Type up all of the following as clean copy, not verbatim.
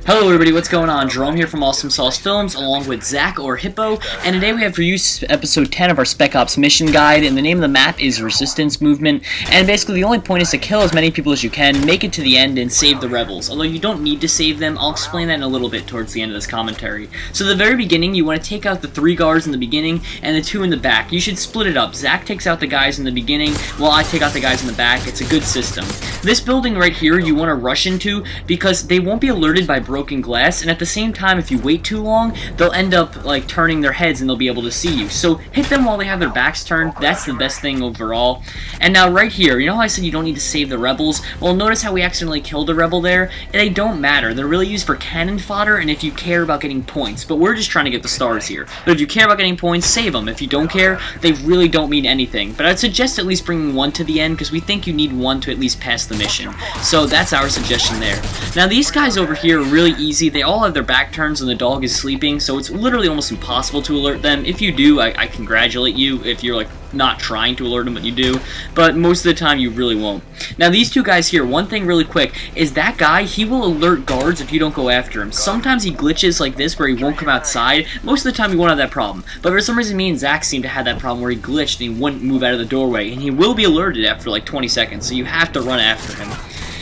Hello everybody, what's going on? Jerome here from AwesomeSauceFilms along with Zach or Hippo, and today we have for you episode 10 of our Spec Ops mission guide, and the name of the map is Resistance Movement, and basically the only point is to kill as many people as you can, make it to the end, and save the rebels. Although you don't need to save them, I'll explain that in a little bit towards the end of this commentary. So at the very beginning, you want to take out the 3 guards in the beginning and the 2 in the back. You should split it up. Zach takes out the guys in the beginning while I take out the guys in the back. It's a good system. This building right here you want to rush into because they won't be alerted by broken glass, and at the same time, if you wait too long, they'll end up like turning their heads and they'll be able to see you. So hit them while they have their backs turned. That's the best thing overall. And now right here, you know how I said you don't need to save the rebels? Well, notice how we accidentally killed a rebel there? They don't matter. They're really used for cannon fodder and if you care about getting points, but we're just trying to get the stars here. But if you care about getting points, save them. If you don't care, they really don't mean anything. But I'd suggest at least bringing 1 to the end because we think you need 1 to at least pass the mission. So that's our suggestion there. Now these guys over here are really easy. They all have their back turns and the dog is sleeping, so it's literally almost impossible to alert them. If you do, I congratulate you if you're like not trying to alert them, but you do. But most of the time, you really won't. Now, these 2 guys here, one thing really quick is that guy, he will alert guards if you don't go after him. Sometimes he glitches like this where he won't come outside. Most of the time, he won't have that problem. But for some reason, me and Zach seem to have that problem where he glitched and he wouldn't move out of the doorway. And he will be alerted after like 20 seconds, so you have to run after him.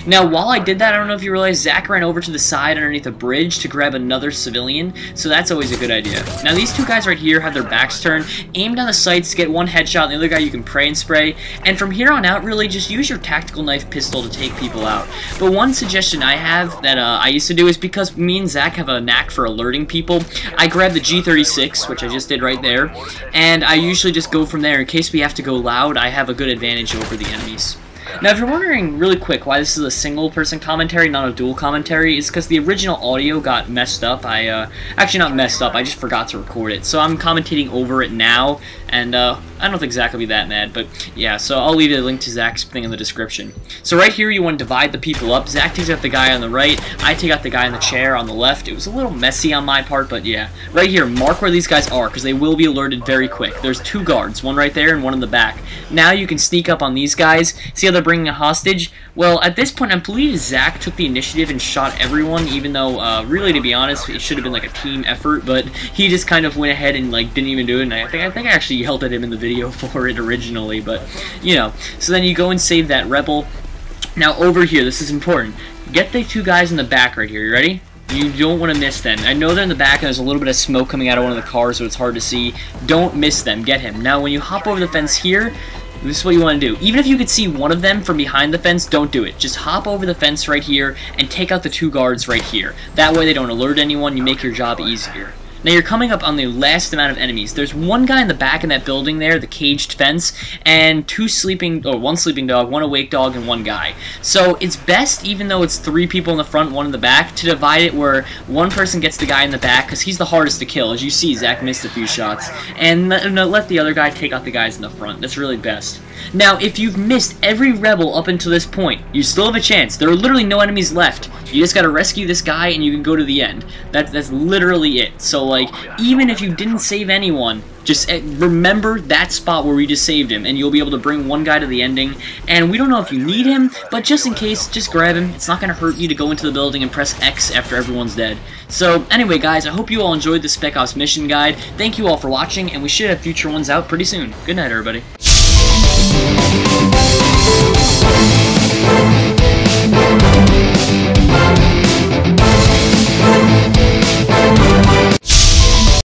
Now, while I did that, I don't know if you realized, Zach ran over to the side underneath a bridge to grab another civilian, so that's always a good idea. Now, these 2 guys right here have their backs turned, aim down the sights, get 1 headshot, and the other guy you can pray and spray, and from here on out, really, just use your tactical knife pistol to take people out. But one suggestion I have that I used to do is because me and Zach have a knack for alerting people, I grab the G36, which I just did right there, and I usually just go from there. In case we have to go loud, I have a good advantage over the enemies. Now, if you're wondering really quick why this is a single-person commentary, not a dual commentary, it's because the original audio got messed up. Actually not messed up, I just forgot to record it. So I'm commentating over it now, and I don't think Zach will be that mad, but yeah, so I'll leave a link to Zach's thing in the description. So right here, you want to divide the people up. Zach takes out the guy on the right, I take out the guy in the chair on the left. It was a little messy on my part, but yeah. Right here, mark where these guys are, because they will be alerted very quick. There's 2 guards, 1 right there and 1 in the back. Now you can sneak up on these guys. See how they're bringing a hostage? Well, at this point, I believe Zach took the initiative and shot everyone, even though, really, to be honest, it should have been like a team effort, but he just kind of went ahead and, like, didn't even do it, and I think I actually yelled at him in the video for it originally, but, you know. So then you go and save that rebel. Now, over here, this is important. Get the 2 guys in the back right here, you ready? You don't want to miss them. I know they're in the back and there's a little bit of smoke coming out of one of the cars, so it's hard to see. Don't miss them. Get him. Now, when you hop over the fence here, this is what you want to do. Even if you could see one of them from behind the fence, don't do it. Just hop over the fence right here and take out the 2 guards right here. That way they don't alert anyone, you make your job easier. Now you're coming up on the last amount of enemies. There's 1 guy in the back in that building there, the caged fence, and 1 sleeping dog, 1 awake dog, and 1 guy. So it's best, even though it's 3 people in the front, 1 in the back, to divide it where 1 person gets the guy in the back, because he's the hardest to kill. As you see, Zach missed a few shots. And let the other guy take out the guys in the front. That's really best. Now, if you've missed every rebel up until this point, you still have a chance. There are literally no enemies left. You just gotta rescue this guy and you can go to the end. That's literally it. So, like, even if you didn't save anyone, just remember that spot where we just saved him, and you'll be able to bring 1 guy to the ending. And we don't know if you need him, but just in case, just grab him. It's not going to hurt you to go into the building and press X after everyone's dead. So, anyway, guys, I hope you all enjoyed the Spec Ops mission guide. Thank you all for watching, and we should have future ones out pretty soon. Good night, everybody.